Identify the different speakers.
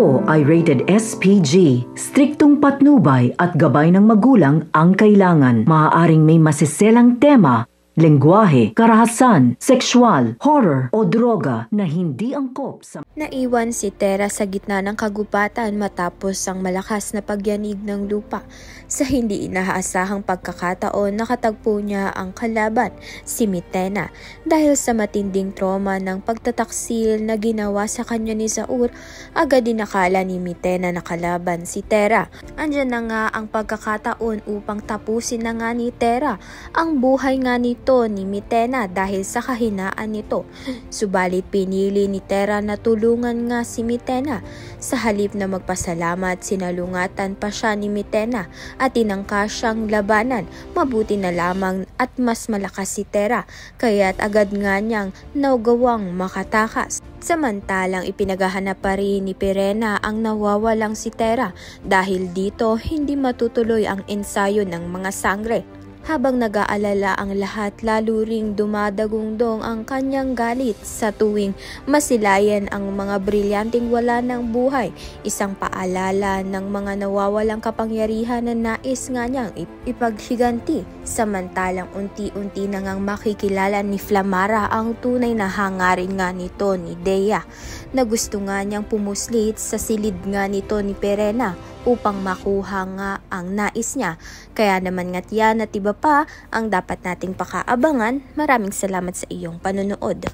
Speaker 1: Ito ay rated SPG. Striktong patnubay at gabay ng magulang ang kailangan. Maaaring may masiselang tema, lengguwahe, karahasan, sexual, horror o droga na hindi angkop sa...
Speaker 2: Naiwan si Tera sa gitna ng kagubatan matapos ang malakas na pagyanig ng lupa. Sa hindi inaasahang pagkakataon, nakatagpo niya ang kalaban, si Mitena. Dahil sa matinding trauma ng pagtataksil na ginawa sa kanya ni Zaur, agad dinakala ni Mitena na kalaban si Tera. Andyan na nga ang pagkakataon upang tapusin na nga ni Tera ang buhay nga nito ni Mitena dahil sa kahinaan nito. Subalit pinili ni Tera na tulungan nga si Mitena. Sa halip na magpasalamat, sinalungatan pa siya ni Mitena at tinangka siyang labanan. Mabuti na lamang at mas malakas si Tera, kaya't agad nga niyang nawagawang makatakas. Samantalang ipinaghahanap pa rin ni Pirena ang nawawalang si Tera dahil dito hindi matutuloy ang ensayo ng mga sangre. Habang nag-aalala ang lahat, lalo ring dumadagundong ang kanyang galit sa tuwing masilayan ang mga brilyanteng wala ng buhay. Isang paalala ng mga nawawalang kapangyarihan na nais nga niyang ipaghiganti. Samantalang unti-unti na ngang makikilala ni Flamara ang tunay na hangarin nga nito ni Dea, na gusto nga niyang pumuslit sa silid nga nito ni Pirena upang makuha nga ang nais niya. Kaya naman nga't yan at iba pa ang dapat nating pakaabangan. Maraming salamat sa iyong panonood.